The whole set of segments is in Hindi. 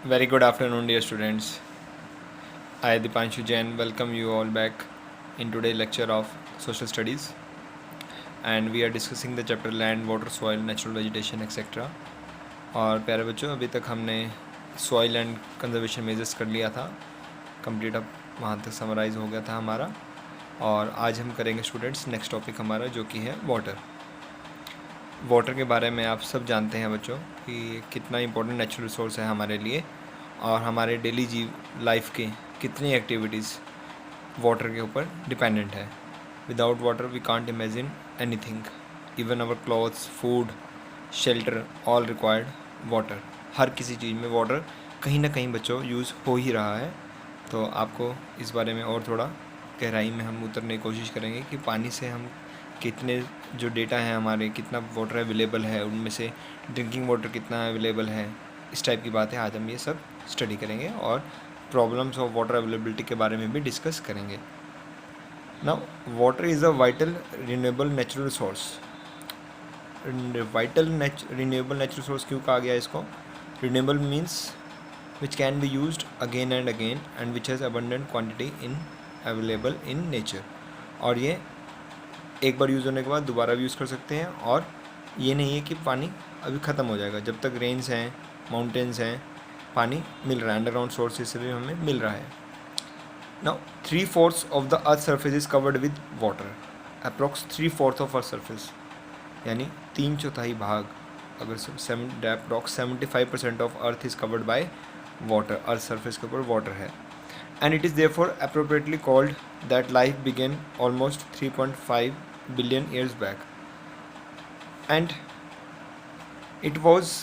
Very good afternoon, dear students. I, Dipanshu Jain, welcome you all back in today's lecture of Social Studies. And we are discussing the chapter Land, Water, Soil, Natural Vegetation, etc. और प्यारे बच्चों, अभी तक हमने सॉइल एंड कंजर्वेशन मेजर्स कर लिया था कंप्लीट, अब वहाँ तक समराइज़ हो गया था हमारा। और आज हम करेंगे स्टूडेंट्स नेक्स्ट टॉपिक हमारा, जो कि है वाटर। वाटर के बारे में आप सब जानते हैं बच्चों कि कितना इम्पोर्टेंट नेचुरल रिसोर्स है हमारे लिए, और हमारे डेली लाइफ के कितनी एक्टिविटीज़ वाटर के ऊपर डिपेंडेंट है। Without water we can't imagine anything, even our clothes, food, shelter, all required water. हर किसी चीज़ में वाटर कहीं ना कहीं बच्चों यूज़ हो ही रहा है। तो आपको इस बारे में और थोड़ा गहराई में हम उतरने की कोशिश करेंगे कि पानी से हम कितने जो डेटा है हमारे, कितना वाटर अवेलेबल है, उनमें से ड्रिंकिंग वाटर कितना अवेलेबल है, इस टाइप की बातें आज हम ये सब स्टडी करेंगे और प्रॉब्लम्स ऑफ वाटर अवेलेबिलिटी के बारे में भी डिस्कस करेंगे। Now water is a vital renewable natural resource. Vital renewable natural resource क्यों कहा गया इसको? Renewable means which can be used again and again and which has abundant quantity in available in nature. और ये एक बार यूज़ होने के बाद दोबारा भी यूज़ कर सकते हैं, और ये नहीं है कि पानी अभी ख़त्म हो जाएगा। जब तक रेंस हैं, माउंटेन्स हैं, पानी मिल रहा है, अंडरग्राउंड सोर्सेज से भी हमें मिल रहा है। Now 3/4 of the earth surface is covered with water. Approx 3/4 of earth surface, यानी 3/4 भाग, अगर approx 75% of earth is covered by water, earth surface के ऊपर वाटर है। And it is therefore appropriately called that life begin almost 3.5 billion years back, and it was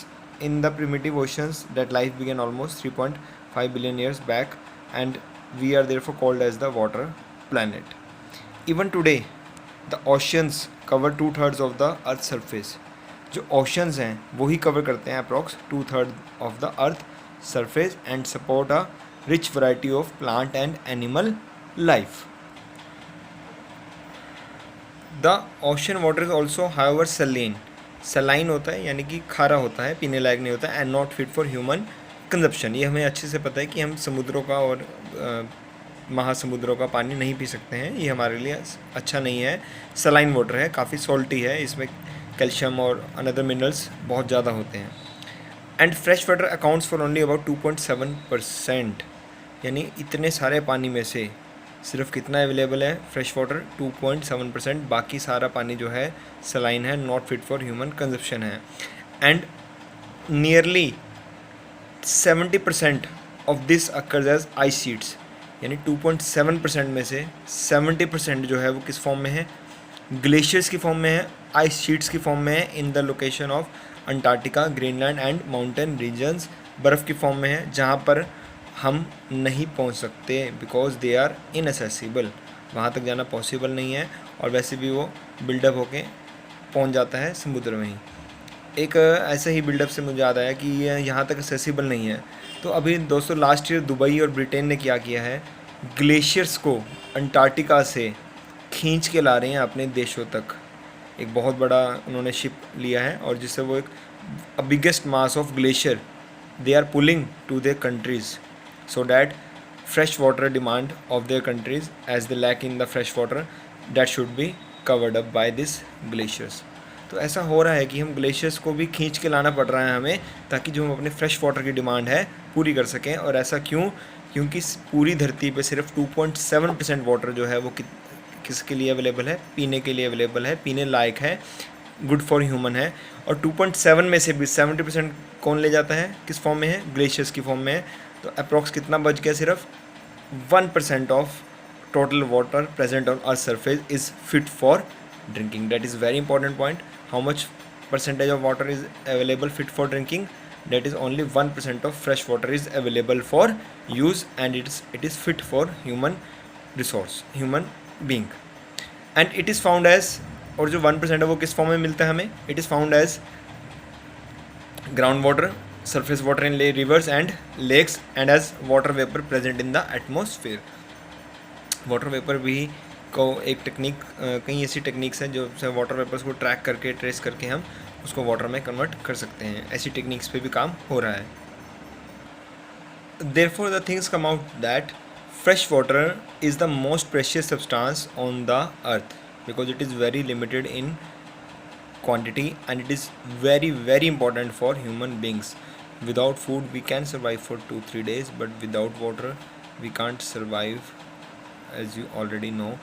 in the primitive oceans that life began almost 3.5 billion years back, and we are therefore called as the water planet. Even today the oceans cover 2/3 of the earth's surface. जो oceans हैं वो ही cover करते हैं approx 2/3 of the earth surface and support a rich variety of plant and animal life. The ocean water is also however saline. Saline होता है यानी कि खारा होता है, पीने लायक नहीं होता है, and not fit for human consumption. ये हमें अच्छे से पता है कि हम समुद्रों का और महासमुद्रों का पानी नहीं पी सकते हैं, ये हमारे लिए अच्छा नहीं है। सलाइन वाटर है, काफ़ी सॉल्टी है, इसमें कैल्शियम और अनदर मिनरल्स बहुत ज़्यादा होते हैं। And fresh water accounts for only about 2.7%, यानी इतने सारे पानी में से सिर्फ कितना अवेलेबल है फ्रेश वाटर? 2.7%। बाकी सारा पानी जो है सलाइन है, not fit for human consumption है। And nearly 70% of this occurs as ice sheets, यानी 2.7% में से 70% जो है वो किस फॉर्म में है? ग्लेशियर्स की फॉर्म में है, आइस शीट्स की फॉर्म में है, in the location of Antarctica, Greenland and mountain regions. बर्फ़ की फॉर्म में है जहाँ पर हम नहीं पहुंच सकते, बिकॉज दे आर इनएसेसिबल, वहाँ तक जाना पॉसिबल नहीं है, और वैसे भी वो बिल्डअप होके पहुंच जाता है समुद्र में ही। एक ऐसे ही बिल्डअप से मुझे याद आया कि ये यहाँ तक एक्सेसिबल नहीं है। तो अभी दोस्तों लास्ट ईयर दुबई और ब्रिटेन ने क्या किया है, ग्लेशियर्स को अंटार्कटिका से खींच के ला रहे हैं अपने देशों तक। एक बहुत बड़ा उन्होंने शिप लिया है, और जिससे वो एक biggest mass of glacier they are pulling to their countries, so that fresh water demand of their countries, as they lack in the fresh water, that should be covered up by these glaciers. तो ऐसा हो रहा है कि हम ग्लेशियर्स को भी खींच के लाना पड़ रहा है हमें, ताकि जो हम अपने फ्रेश वाटर की डिमांड है पूरी कर सकें। और ऐसा क्यों? क्योंकि पूरी धरती पे सिर्फ 2.7% वाटर जो है वो किसके लिए अवेलेबल है? पीने के लिए अवेलेबल है, पीने लायक है, गुड फॉर ह्यूमन है। और 2.7 में से भी 70% कौन ले जाता है? किस फॉर्म में है? ग्लेशियर्स की फॉर्म में है। तो अप्रॉक्स कितना बच गया? सिर्फ 1% of total water present on earth surface is fit for drinking. That is very important point. How much percentage of water is available fit for drinking? That is only 1% of fresh water is available for use, and it is fit for human resource, human being. And it is found as, और जो 1% है वो किस फॉर्म में मिलता है हमें? It is found as ground water, surface water in rivers and lakes, and as water vapor present in the atmosphere. Water vapour भी को एक टेक्निक, कई ऐसी टेक्निक्स हैं जो से वाटर वेपर्स को ट्रैक करके, ट्रेस करके हम उसको वाटर में कन्वर्ट कर सकते हैं। ऐसी टेक्निक्स पे भी काम हो रहा है। Therefore, the things come out that fresh water is the most precious substance on the earth because it is very limited in quantity and it is very very important for human beings. Without food we can survive for 2-3 days, but without water we can't survive, as you already know.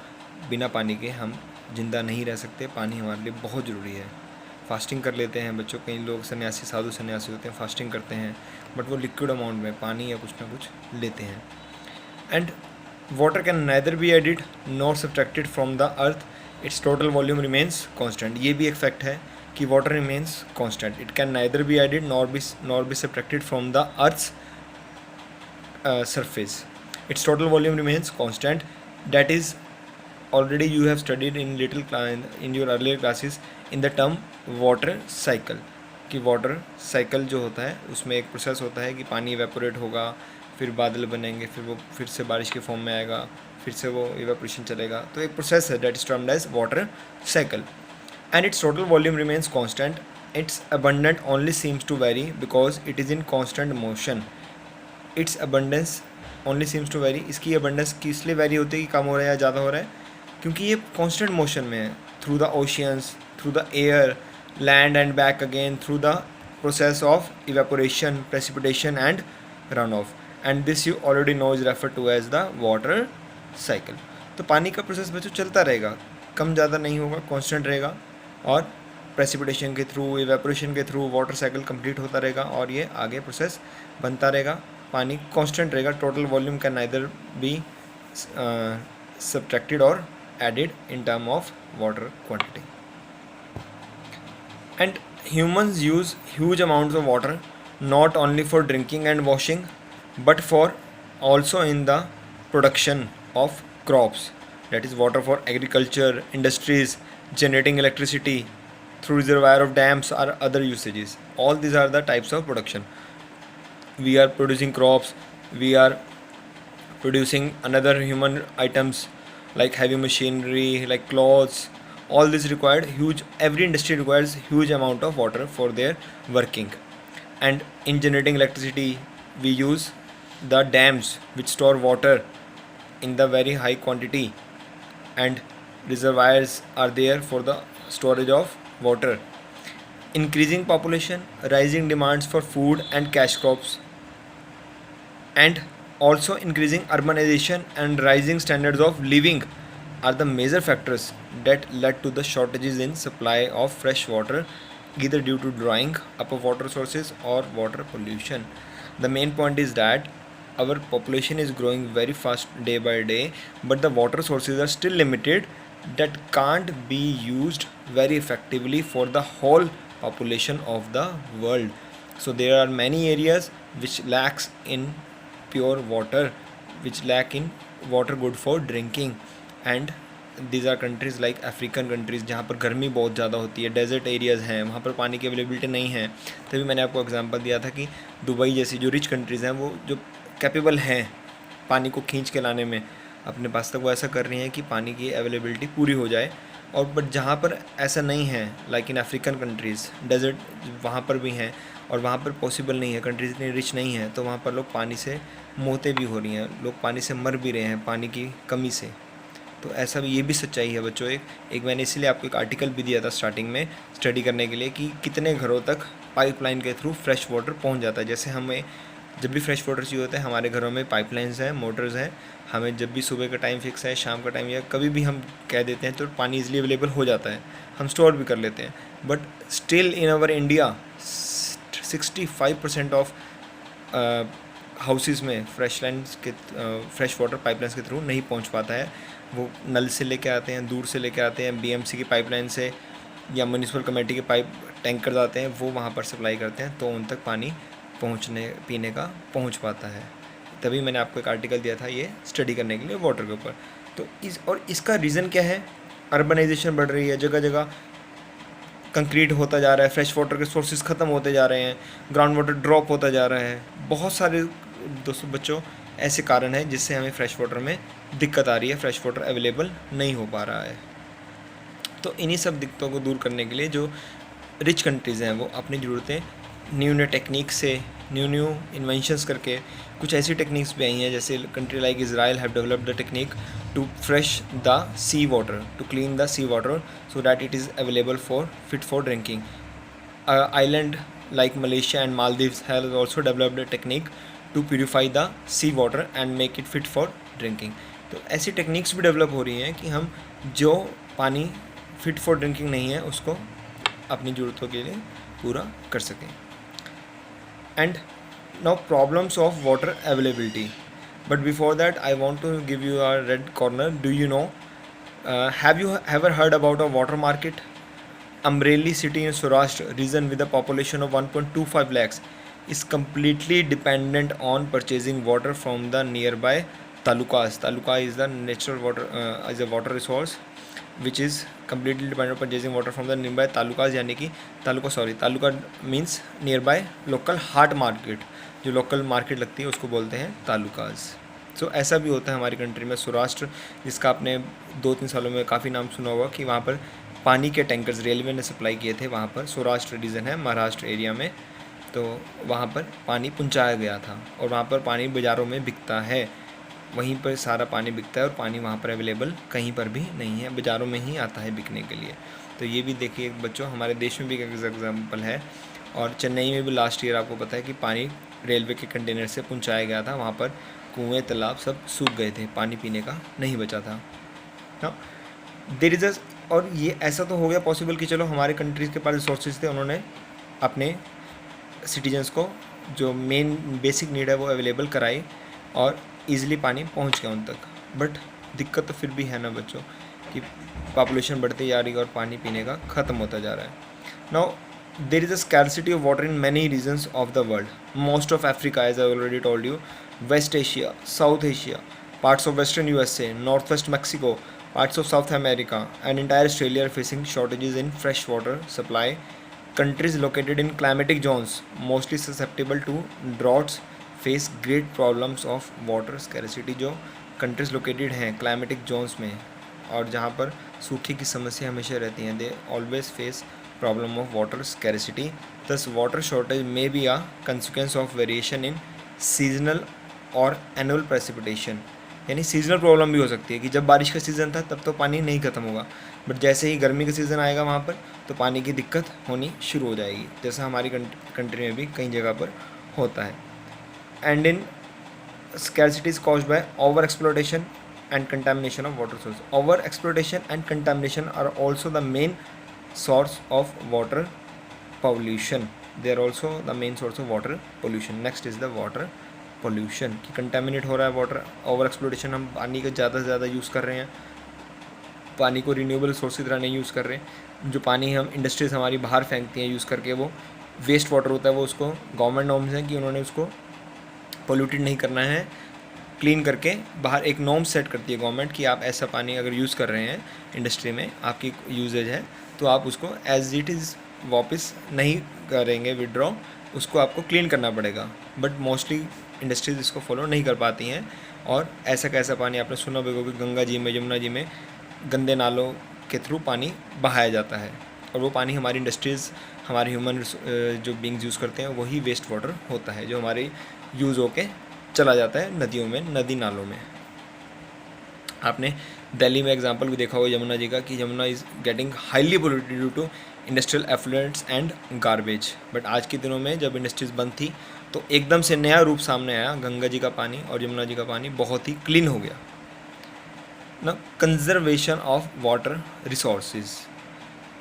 बिना पानी के हम जिंदा नहीं रह सकते. पानी हमारे लिए बहुत ज़रूरी है. फास्टिंग कर लेते हैं बच्चों, कई लोग सन्यासी, साधु सन्यासी होते हैं, फास्टिंग करते हैं, बट वो लिक्विड अमाउंट में पानी या कुछ ना कुछ लेते हैं. And water can neither be added nor subtracted from the earth, its total volume remains constant. ये भी एक फैक्ट है कि water remains constant. It can neither be added nor be subtracted from the earth's surface. Its total volume remains constant. That is, already you have studied in in your earlier classes in the term water cycle. कि वाटर साइकिल जो होता है उसमें एक प्रोसेस होता है कि पानी इवेपोरेट होगा, फिर बादल बनेंगे, फिर वो फिर से बारिश के फॉर्म में आएगा, फिर से वो इवेपोरेशन चलेगा. तो एक प्रोसेस है that is termed as water cycle. And its total volume remains constant. Its abundant only seems to vary because it is in constant motion. Its abundance only seems to vary. इसकी अबंडेंस किस लिए वेरी होती है कि कम हो रहा है या ज़्यादा हो रहा है? क्योंकि ये कांस्टेंट मोशन में है, through the oceans, through the air, land and back again, through the process of evaporation, precipitation and run off. And this you already know is refer to as the water cycle. तो पानी का प्रोसेस बच्चों चलता रहेगा, कम ज़्यादा नहीं होगा, कांस्टेंट रहेगा, और प्रेसिपिटेशन के थ्रू, इवेपोरेशन के थ्रू वाटर साइकिल कंप्लीट होता रहेगा और ये आगे प्रोसेस बनता रहेगा. पानी कांस्टेंट रहेगा. Total volume can neither be subtracted और added in term of water quantity. And humans use huge amounts of water not only for drinking and washing but for also in the production of crops, that is water for agriculture, industries, generating electricity through reservoir of dams or other usages. All these are the types of production. We are producing crops, we are producing another human items like heavy machinery, like clothes. All this required huge, every industry requires huge amount of water for their working. And in generating electricity we use the dams which store water in the very high quantity, and reservoirs are there for the storage of water. Increasing population, rising demands for food and cash crops, and also increasing urbanization and rising standards of living are the major factors that led to the shortages in supply of fresh water, either due to drying up of water sources or water pollution. The main point is that our population is growing very fast day by day, but the water sources are still limited, that can't be used very effectively for the whole population of the world. So there are many areas which lacks in pure water, which lack in water good for drinking. And these are countries like African countries जहाँ पर गर्मी बहुत ज़्यादा होती है, डेजर्ट एरियाज़ हैं, वहाँ पर पानी की अवेलेबिलिटी नहीं है. तभी मैंने आपको एग्जांपल दिया था कि दुबई जैसी जो रिच कंट्रीज़ हैं वो जो कैपेबल हैं पानी को खींच के लाने में अपने पास तक, वो ऐसा कर रही हैं कि पानी की अवेलेबिलिटी पूरी हो जाए. और बट जहाँ पर ऐसा नहीं है, like in African countries desert वहाँ पर भी हैं और वहाँ पर पॉसिबल नहीं है, कंट्रीज़ इतनी रिच नहीं है, तो वहाँ पर लोग पानी से मोहते भी हो रही हैं, लोग पानी से मर भी रहे हैं पानी की कमी से. तो ऐसा भी, ये भी सच्चाई है बच्चों. एक मैंने इसीलिए आपको एक आर्टिकल भी दिया था स्टार्टिंग में स्टडी करने के लिए कि कितने घरों तक पाइपलाइन के थ्रू फ्रेश वाटर पहुंच जाता है. जैसे हमें जब भी फ्रेश वाटर चाहिए होता है, हमारे घरों में पाइपलाइंस हैं, मोटर्स हैं, हमें जब भी सुबह का टाइम फिक्स है, शाम का टाइम या कभी भी हम कह देते हैं तो पानी ईजिली अवेलेबल हो जाता है, हम स्टोर भी कर लेते हैं. But still in our India 65% of houses में फ्रेश वाटर पाइपलाइंस के थ्रू नहीं पहुंच पाता है. वो नल से लेके आते हैं, दूर से लेके आते हैं, बीएमसी की पाइपलाइन से या म्यूनिसिपल कमेटी के पाइप टैंकर्स आते हैं, वो वहाँ पर सप्लाई करते हैं, तो उन तक पानी पीने का पहुँच पाता है. तभी मैंने आपको एक आर्टिकल दिया था ये स्टडी करने के लिए वाटर के ऊपर. तो इसका रीज़न क्या है? अर्बनाइजेशन बढ़ रही है, जगह जगह कंक्रीट होता जा रहा है, फ्रेश वाटर के सोर्सेज ख़त्म होते जा रहे हैं, ग्राउंड वाटर ड्रॉप होता जा रहा है. बहुत सारे दोस्तों बच्चों ऐसे कारण हैं जिससे हमें फ्रेश वाटर में दिक्कत आ रही है, फ्रेश वाटर अवेलेबल नहीं हो पा रहा है. तो इन्हीं सब दिक्कतों को दूर करने के लिए जो रिच कंट्रीज़ हैं वो अपनी ज़रूरतें न्यू टेक्निक से न्यू इन्वेंशंस करके कुछ ऐसी टेक्निक्स भी आई हैं, जैसे country like Israel have developed the technique to fresh the sea water, to clean the sea water so that it is available for fit for drinking. Island like Malaysia and Maldives have also developed a technique to purify the sea water and make it fit for drinking. तो ऐसी टेक्निक्स भी डेवलप हो रही हैं कि हम जो पानी फिट फॉर ड्रिंकिंग नहीं है उसको अपनी ज़रूरतों के लिए पूरा कर सकें. And now problems of water availability. But before that I want to give you our red corner. Do you know, have you ever heard about a water market? Amreli city in Saurashtra region with a population of 1.25 lakhs is completely dependent on purchasing water from the nearby talukas. Taluka is the natural water, is a water resource which is completely dependent on purchasing water from the nearby talukas. यानी कि taluka means nearby local hard market. जो लोकल मार्केट लगती है उसको बोलते हैं तालुकाज. सो ऐसा भी होता है हमारी कंट्री में. सौराष्ट्र, जिसका आपने 2-3 सालों में काफ़ी नाम सुना होगा, कि वहाँ पर पानी के टैंकर्स रेलवे ने सप्लाई किए थे. वहाँ पर सौराष्ट्र रीजन है महाराष्ट्र एरिया में, तो वहाँ पर पानी पहुँचाया गया था और वहाँ पर पानी बाज़ारों में बिकता है. वहीं पर सारा पानी बिकता है और पानी वहाँ पर अवेलेबल कहीं पर भी नहीं है, बाज़ारों में ही आता है बिकने के लिए. तो ये भी देखिए बच्चों, हमारे देश में भी एक एग्जाम्पल है. और चेन्नई में भी लास्ट ईयर आपको पता है कि पानी रेलवे के कंटेनर से पहुँचाया गया था. वहाँ पर कुएँ तालाब सब सूख गए थे, पानी पीने का नहीं बचा था. हाँ, देयर इज़ और ये ऐसा तो हो गया पॉसिबल कि चलो हमारे कंट्रीज़ के पास रिसोर्सेज थे, उन्होंने अपने सिटीजन्स को जो मेन बेसिक नीड है वो अवेलेबल कराई और ईज़िली पानी पहुंच गया उन तक. बट दिक्कत तो फिर भी है ना बच्चों, कि पॉपुलेशन बढ़ती जा रही है और पानी पीने का ख़त्म होता जा रहा है. Now there is a scarcity of water in many regions of the world. Most of Africa, as I already told you, West Asia, South Asia, parts of western USA, northwest Mexico, parts of South America, and entire Australia are facing shortages in fresh water supply. Countries located in climatic zones, mostly susceptible to droughts, face great problems of water scarcity. जो countries located हैं climatic zones में और जहाँ पर सूखे की समस्या हमेशा रहती हैं, they always face problem of water scarcity. Thus water shortage may be a consequence of variation in seasonal और annual precipitation. यानी सीजनल प्रॉब्लम भी हो सकती है कि जब बारिश का सीज़न था तब तो पानी नहीं ख़त्म होगा, बट जैसे ही गर्मी का सीज़न आएगा वहाँ पर तो पानी की दिक्कत होनी शुरू हो जाएगी, जैसा हमारी कंट्री में भी कई जगह पर होता है. And in scarcity is caused by over exploitation and contamination of water source. Over exploitation and contamination are also the main source of water pollution. They are also the main source of water pollution. Next is the water pollution, कि कंटेमिनेट हो रहा है वाटर. ओवर एक्सप्लोटेशन, हम पानी का ज़्यादा से ज़्यादा यूज़ कर रहे हैं, पानी को रिन्यूएबल सोर्स की तरह नहीं यूज़ कर रहे हैं. जो पानी हम इंडस्ट्रीज हमारी बाहर फेंकती हैं यूज़ करके, वो वेस्ट वाटर होता है, वो उसको गवर्नमेंट नॉर्म्स हैं कि उन्होंने उसको पोल्यूटेड नहीं करना है, क्लीन करके बाहर एक नॉर्म सेट करती है गवर्नमेंट कि आप ऐसा पानी अगर यूज़ कर रहे हैं इंडस्ट्री में, आपकी यूजेज है, तो आप उसको एज इट इज़ वापस नहीं करेंगे विड्रॉ, उसको आपको क्लीन करना पड़ेगा. बट मोस्टली इंडस्ट्रीज इसको फॉलो नहीं कर पाती हैं और ऐसा कैसा पानी आपने सुना होगा कि गंगा जी में, यमुना जी में गंदे नालों के थ्रू पानी बहाया जाता है और वो पानी हमारी इंडस्ट्रीज़, हमारे ह्यूमन जो बींग्स यूज़ करते हैं वही वेस्ट वाटर होता है, जो हमारे यूज़ होके चला जाता है नदियों में, नदी नालों में. आपने दिल्ली में एग्जांपल भी देखा होगा यमुना जी का, कि Yamuna is getting highly polluted due to industrial effluents and garbage. But आज के दिनों में जब इंडस्ट्रीज बंद थी तो एकदम से नया रूप सामने आया, गंगा जी का पानी और यमुना जी का पानी बहुत ही क्लीन हो गया ना. Conservation of water resources,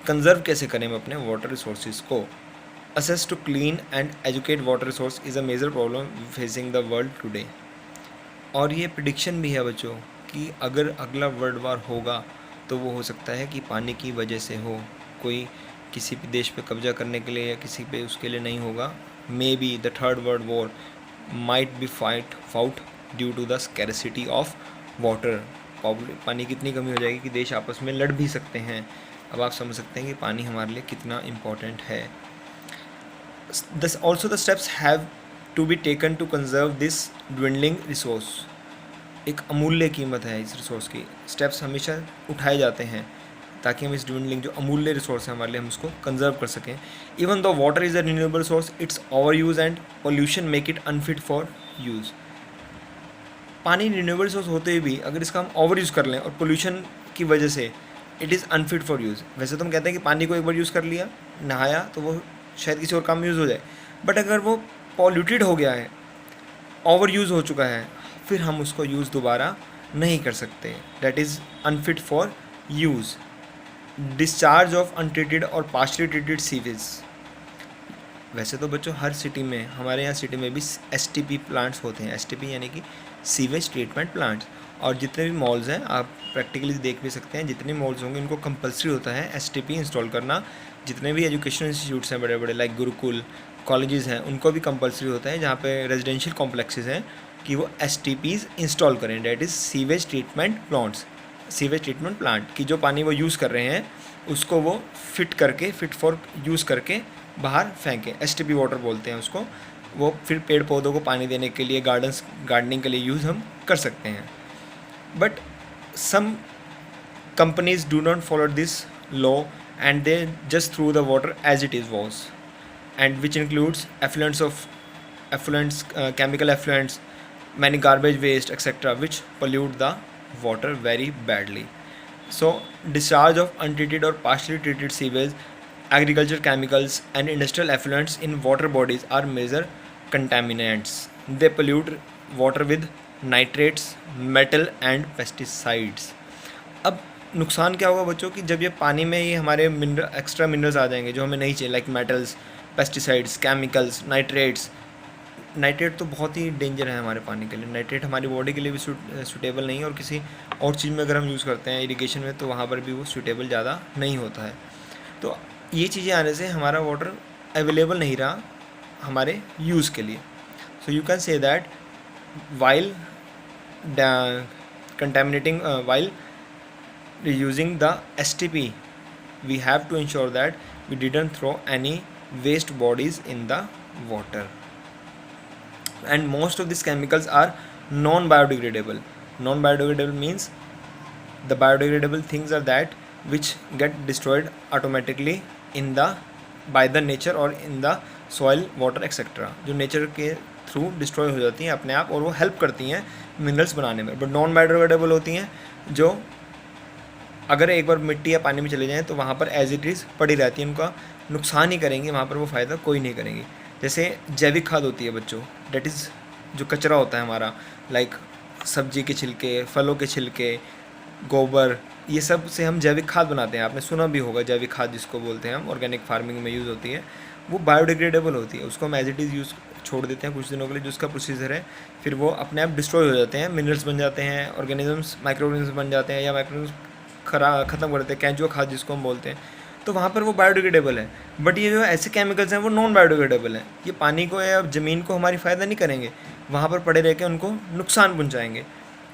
conserve कैसे करें हम अपने वाटर रिसोर्सेज को. Access to clean and educate water resource is a major problem facing the world today. और ये प्रिडिक्शन भी है बच्चों कि अगर अगला वर्ल्ड वार होगा तो वो हो सकता है कि पानी की वजह से हो. कोई किसी भी देश पे कब्जा करने के लिए या किसी पे उसके लिए नहीं होगा. May be the third world war might be fought due to the scarcity of water. पानी की इतनी कमी हो जाएगी कि देश आपस में लड़ भी सकते हैं. अब आप समझ सकते हैं कि पानी हमारे लिए कितना इम्पोर्टेंट है. Also the steps have to be taken to conserve this dwindling resource. एक अमूल्य कीमत है इस रिसोर्स की. स्टेप्स हमेशा उठाए जाते हैं ताकि हम इस dwindling जो अमूल्य रिसोर्स है हमारे लिए, हम उसको कंजर्व कर सकें. Even though water is a renewable source, it's over use and pollution make it unfit for use. पानी रिन्यूएबल सोर्स होते हुए भी अगर इसका हम ओवर यूज़ कर लें और पोल्यूशन की वजह से it is unfit for use. वैसे तो हम कहते हैं कि पानी को एक बार यूज़ कर लिया, नहाया, तो वो शायद किसी और काम में यूज़ हो जाए, बट अगर वो पॉल्यूटेड हो गया है, ओवर यूज़ हो चुका है, फिर हम उसको यूज़ दोबारा नहीं कर सकते. That is unfit for use. Discharge of untreated और पार्शली ट्रीटेड सीवेज. वैसे तो बच्चों हर सिटी में, हमारे यहाँ सिटी में भी STP प्लांट्स होते हैं. STP यानी कि सीवेज ट्रीटमेंट प्लांट्स. और जितने भी मॉल्स हैं, आप प्रैक्टिकली देख भी सकते हैं, जितने मॉल्स होंगे उनको कंपलसरी होता है STP इंस्टॉल करना. जितने भी एजुकेशन इंस्टीट्यूट्स हैं बड़े बड़े, लाइक गुरुकुल कॉलेजेस हैं, उनको भी कंपलसरी होता है, जहाँ पे रेजिडेंशियल कॉम्प्लेक्सेस हैं, कि वो STPs इंस्टॉल करें. That is sewage treatment plants. Sewage treatment plant की जो पानी वो यूज़ कर रहे हैं उसको वो फिट करके, फिट फॉर यूज़ करके बाहर फेंकें. STP वाटर बोलते हैं उसको. वो फिर पेड़ पौधों को पानी देने के लिए, गार्डनिंग के लिए यूज़ हम कर सकते हैं. But some companies do not follow this law and they just throw the water as it is was, and which includes effluents, chemical effluents, many garbage waste, etc., which pollute the water very badly. So discharge of untreated or partially treated sewage, agriculture chemicals and industrial effluents in water bodies are major contaminants. They pollute water with nitrates, metal and pesticides. अब नुकसान क्या होगा बच्चों कि जब ये पानी में ये हमारे एक्स्ट्रा मिनरल्स आ जाएंगे जो हमें नहीं चाहिए, like metals, pesticides, chemicals, nitrates. Nitrate तो बहुत ही डेंजर है हमारे पानी के लिए. नाइट्रेट हमारी बॉडी के लिए भी सूटेबल नहीं है, और किसी और चीज़ में अगर हम यूज़ करते हैं, इरिगेशन में, तो वहाँ पर भी वो सूटेबल ज़्यादा नहीं होता है. तो ये चीज़ें आने से हमारा वाटर अवेलेबल नहीं रहा हमारे यूज़ के लिए. So you can say that while contaminating, while using the STP, we have to ensure that we didn't throw any waste bodies in the water. And most of these chemicals are non-biodegradable. Non-biodegradable means the biodegradable things are that which get destroyed automatically in the by the nature or in the soil, water, etc. जो नेचर के थ्रू डिस्ट्रॉय हो जाती हैं अपने आप, और वो हेल्प करती हैं मिनरल्स बनाने में. बट नॉन बायोडिग्रेडेबल होती हैं जो अगर एक बार मिट्टी या पानी में चले जाएँ तो वहाँ पर एज इट इज़ पड़ी रहती है, उनका नुकसान ही करेंगी, वहाँ पर वो फ़ायदा कोई नहीं करेंगी. जैसे जैविक खाद होती है बच्चों, डेट इज़ जो कचरा होता है हमारा, लाइक सब्जी के छिलके, फलों के छिलके, गोबर, ये सब से हम जैविक खाद बनाते हैं. आपने सुना भी होगा जैविक खाद जिसको बोलते हैं हम, ऑर्गेनिक फार्मिंग में यूज़ होती है. वो बायोडिग्रेडेबल होती है, उसको हम एज इट इज़ यूज़ छोड़ देते हैं कुछ दिनों के लिए, जो उसका प्रोसीजर है, फिर वो अपने आप डिस्ट्रॉय हो जाते हैं, मिनरल्स बन जाते हैं, ऑर्गेनिजम्स, माइक्रो ऑर्गेनिजम्स बन जाते हैं, या माइक्रो ख़त्म कर देते हैं, केंचुआ खाद जिसको हम बोलते हैं. तो वहाँ पर वो बायोडिग्रेडेबल है. बट ये जो ऐसे केमिकल्स हैं वो नॉन बायोडिग्रेडेबल हैं. ये पानी को या ज़मीन को हमारी फ़ायदा नहीं करेंगे, वहाँ पर पड़े रह के उनको नुकसान पहुँचाएंगे.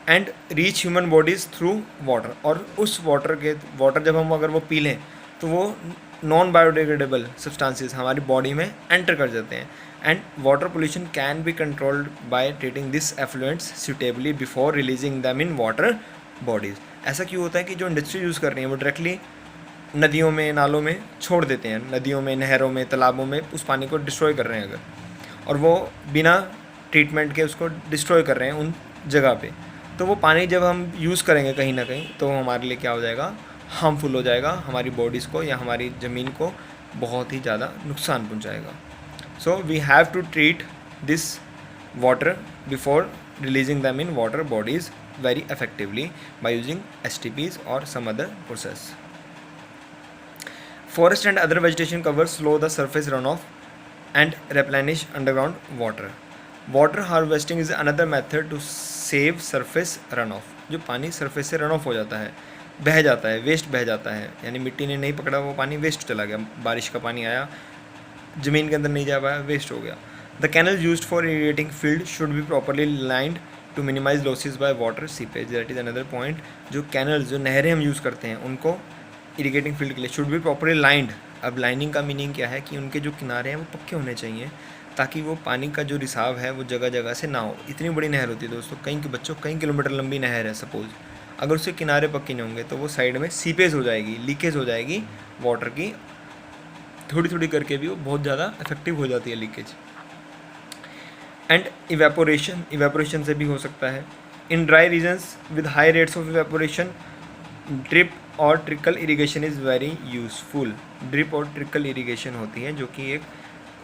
And reach human bodies through water, और उस वाटर जब हम अगर वो पी लें तो वो नॉन बायोडिग्रेडेबल सब्सटेंसेस हमारी बॉडी में एंटर कर जाते हैं. And water pollution can be controlled by treating this effluents suitably before releasing them in water bodies. ऐसा क्यों होता है कि जो इंडस्ट्री यूज़ कर रही है वो डायरेक्टली नदियों में, नालों में छोड़ देते हैं, नदियों में, नहरों में, तालाबों में उस पानी को डिस्ट्रॉय कर रहे हैं अगर, और वो बिना ट्रीटमेंट के उसको डिस्ट्रॉय कर रहे हैं उन जगह पे. तो वो पानी जब हम यूज़ करेंगे कहीं ना कहीं, तो हमारे लिए क्या हो जाएगा, हार्मफुल हो जाएगा, हमारी बॉडीज़ को या हमारी ज़मीन को बहुत ही ज़्यादा नुकसान पहुँचाएगा. So we have to treat this water before releasing them in water bodies very effectively by using STPs or some other process. Forest and other vegetation covers slow the surface runoff and replenish underground water. Water harvesting is another method to save surface runoff. जो पानी सरफेस से रन ऑफ हो जाता है, बह जाता है, वेस्ट बह जाता है, यानी मिट्टी ने नहीं पकड़ा वो पानी वेस्ट चला गया, बारिश का पानी आया, ज़मीन के अंदर नहीं जा पाया, वेस्ट हो गया. The canals used for irrigating field should be properly lined to minimize losses by water seepage. That is another point. जो कैनल्स, जो नहरें हम यूज़ करते हैं, उनको इरिगेटिंग फील्ड के लिए शुड बी प्रॉपरली लाइंड. अब लाइनिंग का मीनिंग क्या है कि उनके जो किनारे हैं वो पक्के होने चाहिए, ताकि वो पानी का जो रिसाव है वो जगह जगह से ना हो. इतनी बड़ी नहर होती है दोस्तों, कई किलोमीटर लंबी नहर है सपोज़, अगर उसके किनारे पक्के नहीं होंगे तो वो साइड में सीपेज हो जाएगी, लीकेज हो जाएगी वाटर की, थोड़ी थोड़ी करके भी वो बहुत ज़्यादा इफेक्टिव हो जाती है लीकेज। एंड इवेपोरेशन से भी हो सकता है। In dry regions with high rates of evaporation drip और trickle irrigation is very useful. Drip और ट्रिकल इरिगेशन होती है जो कि एक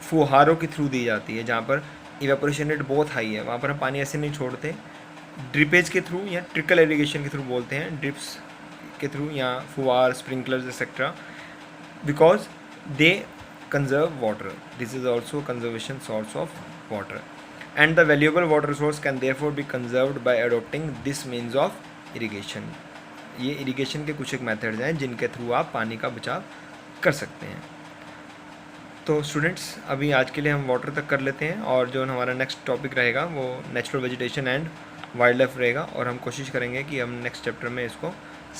फुहारों के थ्रू दी जाती है, जहाँ पर इवेपोरेशन रेट बहुत हाई है, वहाँ पर हम पानी ऐसे नहीं छोड़ते, ड्रिपेज के थ्रू या ट्रिकल इरिगेशन के थ्रू बोलते हैं, ड्रिप्स के थ्रू या फुहार, sprinklers etcetera, because they conserve water. This is also a conservation source of water, and the valuable water resource can therefore be conserved by adopting this means of irrigation. ये इरिगेशन के कुछ एक मेथड्स हैं जिनके थ्रू आप पानी का बचाव कर सकते हैं। तो स्टूडेंट्स अभी आज के लिए हम वाटर तक कर लेते हैं, और जो हमारा नेक्स्ट टॉपिक रहेगा वो natural vegetation and wild life रहेगा, और हम कोशिश करेंगे कि हम नेक्स्ट चैप्टर में इसको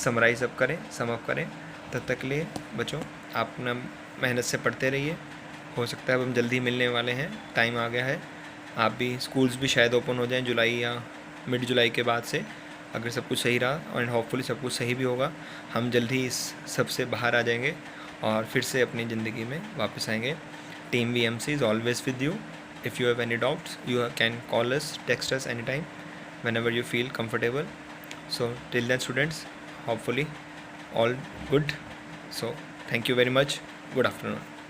समराइज अप करें, सम अप करें। तब तक के लिए बच्चों आप अपना मेहनत से पढ़ते रहिए। हो सकता है अब हम जल्दी मिलने वाले हैं, टाइम आ गया है। आप भी, स्कूल्स भी शायद ओपन हो जाएं जुलाई या मिड जुलाई के बाद से, अगर सब कुछ सही रहा, एंड होपफुली सब कुछ सही भी होगा। हम जल्दी इस सब से बाहर आ जाएंगे और फिर से अपनी ज़िंदगी में वापस आएंगे। Team VMC is always with you. If you have any doubts you can call us, text us any time whenever you feel comfortable. So till then students, hopefully all good. So thank you very much. Good afternoon.